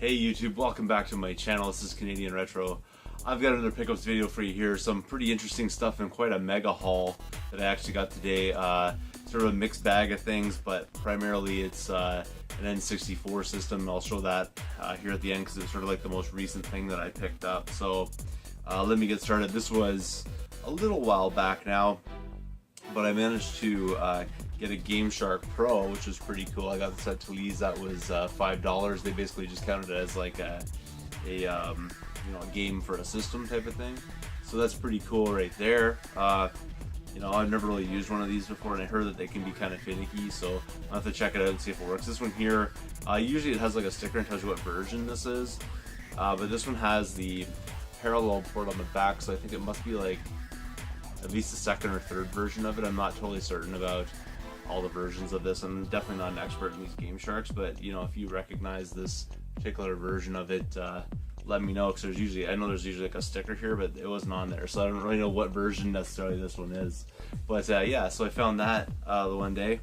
Hey YouTube, welcome back to my channel. This is Canadian Retro. I've got another pickups video for you here. Some pretty interesting stuff and quite a mega haul that I actually got today. Sort of a mixed bag of things, but primarily it's an N64 system. I'll show that here at the end because it's sort of like the most recent thing that I picked up. So let me get started. This was a little while back now, but I managed to get a GameShark Pro, which was pretty cool. I got this at Thalys. That was $5. They basically just counted it as like a game for a system type of thing. So that's pretty cool right there. I've never really used one of these before, and I heard that they can be kind of finicky, so I'll have to check it out and see if it works. This one here, usually it has like a sticker and tells you what version this is, but this one has the parallel port on the back, so I think it must be like at least the second or third version of it. I'm not totally certain about all the versions of this. I'm definitely not an expert in these GameSharks, but if you recognize this particular version of it, let me know, because I know there's usually like a sticker here, but it wasn't on there, so I don't really know what version necessarily this one is. But yeah, so I found that the one day,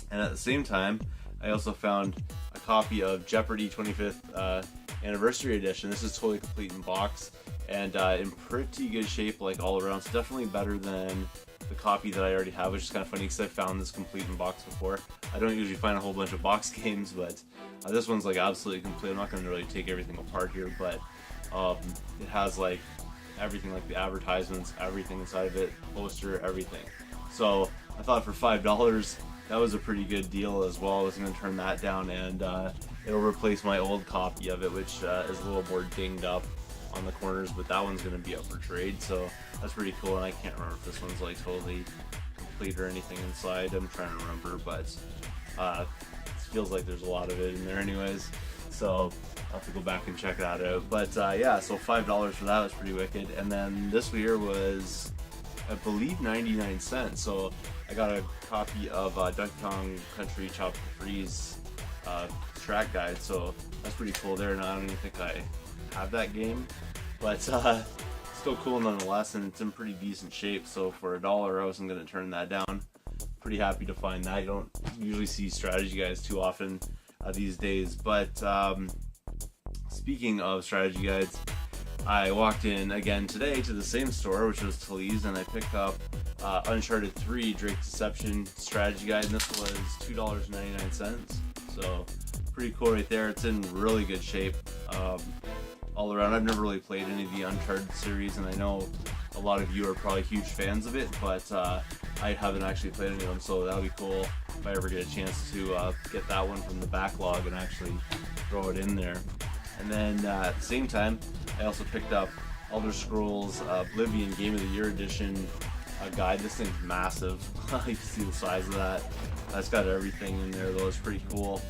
and at the same time I also found a copy of Jeopardy 25th Anniversary Edition. This is totally complete in box and in pretty good shape, like all around. It's definitely better than the copy that I already have, which is kind of funny because I found this complete in box before. I don't usually find a whole bunch of box games, but this one's like absolutely complete. I'm not going to really take everything apart here, but it has like everything, like the advertisements, everything inside of it, poster, everything. So I thought for $5 that was a pretty good deal as well. I was going to turn that down, and it'll replace my old copy of it, which is a little more dinged up on the corners, but that one's going to be up for trade, so that's pretty cool. And I can't remember if this one's like totally complete or anything inside. I'm trying to remember, but it feels like there's a lot of it in there anyways, so I'll have to go back and check that out. But yeah, so $5 for that was pretty wicked. And then this here was, I believe, 99 cents. So I got a copy of Donkey Kong Country Chop Freeze track guide, so that's pretty cool there. And I don't even think I have that game, but still cool nonetheless, and it's in pretty decent shape. So for $1 I wasn't going to turn that down. Pretty happy to find that. You don't usually see strategy guides too often these days. But speaking of strategy guides, I walked in again today to the same store, which was Thalys, and I picked up Uncharted 3 Drake's Deception strategy guide, and this was $2.99. So pretty cool right there. It's in really good shape all around. I've never really played any of the Uncharted series, and I know a lot of you are probably huge fans of it, but I haven't actually played any of them, so that'll be cool if I ever get a chance to get that one from the backlog and actually throw it in there. And then at the same time, I also picked up Elder Scrolls Oblivion Game of the Year Edition guide. This thing's massive. You can see the size of that. It's got everything in there though. It's pretty cool.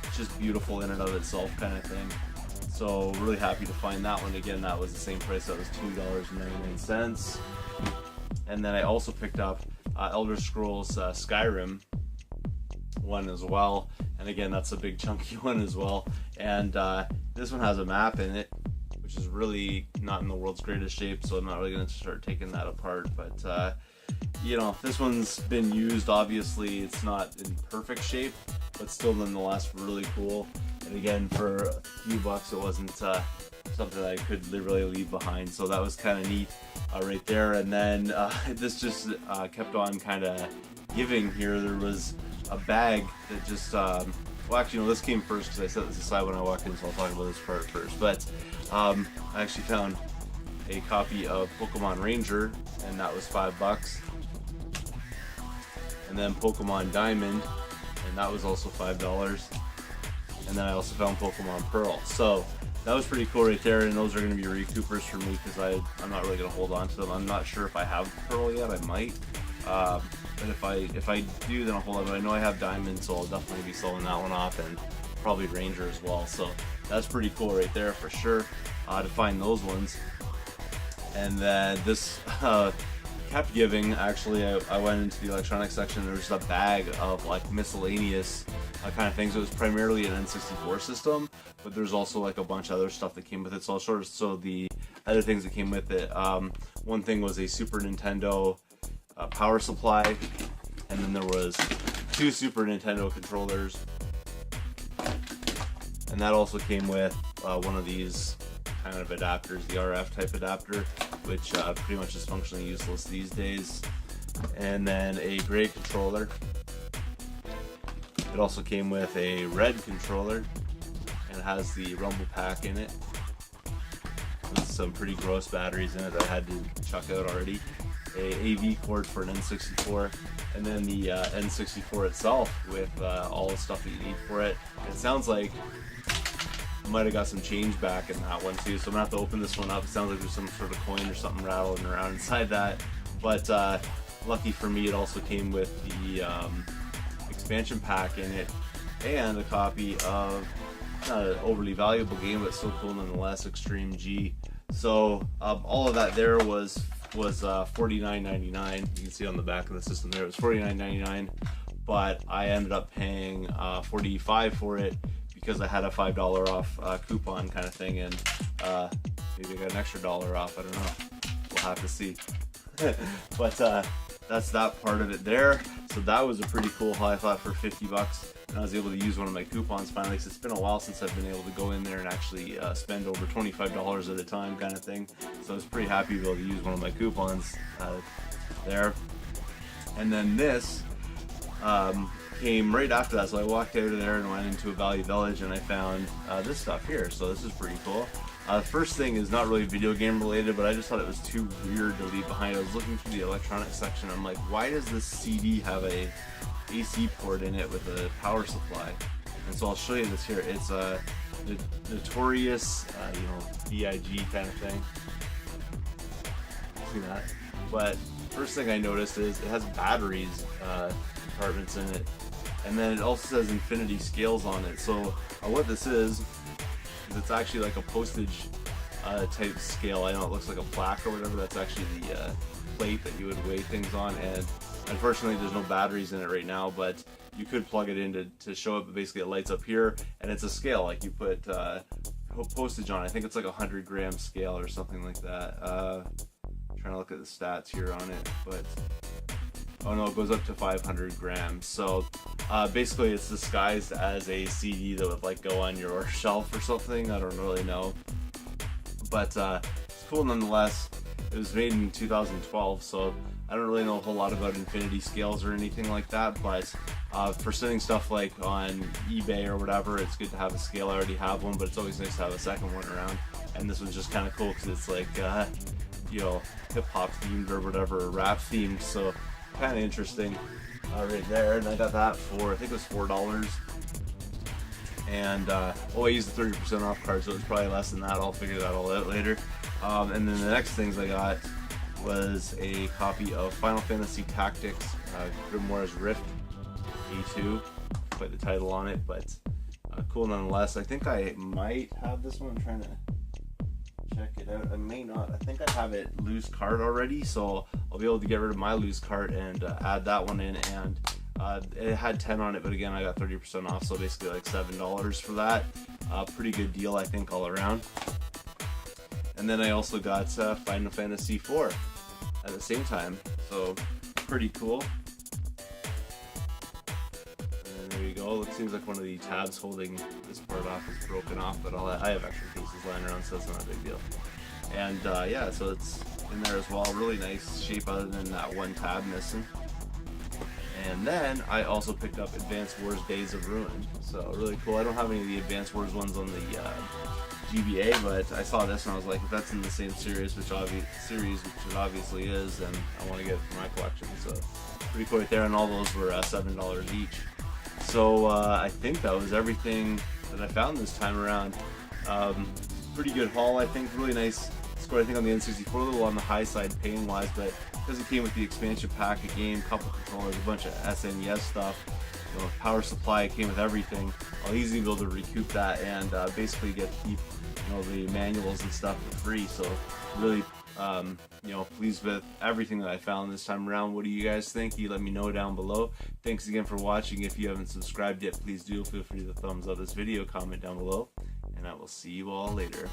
It's just beautiful in and of itself kind of thing. So really happy to find that one. Again, that was the same price. That was $2.99. And then I also picked up Elder Scrolls Skyrim one as well. And again, that's a big chunky one as well. And this one has a map in it, which is really not in the world's greatest shape, so I'm not really going to start taking that apart. But this one's been used. Obviously it's not in perfect shape, but still nonetheless really cool. And again, for a few bucks, it wasn't something that I could really leave behind, so that was kind of neat right there. And then this just kept on kind of giving here. There was a bag that just this came first because I set this aside when I walked in, so I'll talk about this part first. But I actually found a copy of Pokemon Ranger, and that was $5. And then Pokemon Diamond, and that was also $5. And then I also found Pokemon Pearl. So that was pretty cool right there, and those are going to be recoupers for me because I'm not really going to hold on to them. I'm not sure if I have Pearl yet. I might. But if I do, then I'll hold on. But I know I have Diamond, so I'll definitely be selling that one off, and probably Ranger as well. So that's pretty cool right there for sure to find those ones. And then this kept giving. Actually, I went into the electronics section. There was a bag of like miscellaneous kind of things. It was primarily an N64 system, but there's also like a bunch of other stuff that came with it. So I'll show the other things that came with it. One thing was a Super Nintendo power supply, and then there was 2 Super Nintendo controllers, And that also came with one of these kind of adapters, the RF type adapter, which pretty much is functionally useless these days. And then a gray controller. It also came with a red controller, and it has the Rumble Pack in it, with some pretty gross batteries in it that I had to chuck out already. A AV cord for an N64, and then the N64 itself with all the stuff that you need for it. It sounds like I might have got some change back in that one too, so I'm gonna have to open this one up. It sounds like there's some sort of coin or something rattling around inside that, but lucky for me, it also came with the expansion pack in it, and a copy of, not an overly valuable game, but still cool nonetheless, Extreme G. So all of that there was $49.99. You can see on the back of the system there, it was $49.99, but I ended up paying $45 for it because I had a $5 off coupon kind of thing, and maybe I got an extra $1 off. I don't know. We'll have to see. But that's that part of it there. So that was a pretty cool haul, I thought, for 50 bucks. And I was able to use one of my coupons finally, because it's been a while since I've been able to go in there and actually spend over $25 at a time kind of thing. So I was pretty happy to be able to use one of my coupons there. And then this came right after that. So I walked out of there and went into a Value Village, and I found this stuff here. So this is pretty cool. The first thing is not really video game related, but I just thought it was too weird to leave behind. I was looking through the electronics section. I'm like, why does this CD have a AC port in it with a power supply? And so I'll show you this here. It's a Notorious, BIG kind of thing. See that? But first thing I noticed is it has batteries compartments in it, and then it also says infinity scales on it. So what this is it's actually like a postage type scale. I know it looks like a plaque or whatever. That's actually the plate that you would weigh things on, and unfortunately there's no batteries in it right now, but you could plug it in to show it. But basically it lights up here, and it's a scale like you put postage on. I think it's like a 100-gram scale or something like that. Trying to look at the stats here on it, but oh no, it goes up to 500 grams. So basically it's disguised as a CD that would like go on your shelf or something. I don't really know, but it's cool nonetheless. It was made in 2012, so I don't really know a whole lot about infinity scales or anything like that, but for sending stuff like on eBay or whatever, it's good to have a scale. I already have one, but it's always nice to have a second one around. And this one's just kind of cool because it's like hip-hop themed or whatever, or rap themed, so kind of interesting right there. And I got that for, I think it was $4. And I used the 30% off card, so it was probably less than that. I'll figure that all out later. And then the next things I got was a copy of Final Fantasy Tactics Grimoire's Rift A2. Quite the title on it, but cool nonetheless. I think I might have this one. I'm trying to check it out. I may not. I think I have it loose cart already, so I'll be able to get rid of my loose cart and add that one in. And it had 10 on it, but again I got 30% off, so basically like $7 for that. Pretty good deal, I think, all around. And then I also got Final Fantasy IV at the same time, so pretty cool. And there you go. It seems like one of the tabs holding this part off is broken off, but I have extra cases lying around, so that's not a big deal. And yeah, so it's in there as well. Really nice shape other than that one tab missing. And then I also picked up Advance Wars Days of Ruin, so really cool. I don't have any of the Advance Wars ones on the GBA, but I saw this and I was like, if that's in the same series, which it obviously is, then I want to get it for my collection. So pretty cool right there, and all those were $7 each. So I think that was everything that I found this time around. Pretty good haul, I think. Really nice score, I think, on the N64. A little on the high side paying wise, but because it came with the expansion pack, a game, couple controllers, a bunch of SNES stuff, power supply, it came with everything. I'll easily be able to recoup that and basically get to keep the manuals and stuff for free. So really pleased with everything that I found this time around. What do you guys think? You let me know down below. Thanks again for watching. If you haven't subscribed yet, please do. Feel free to thumbs up this video, comment down below, and I will see you all later.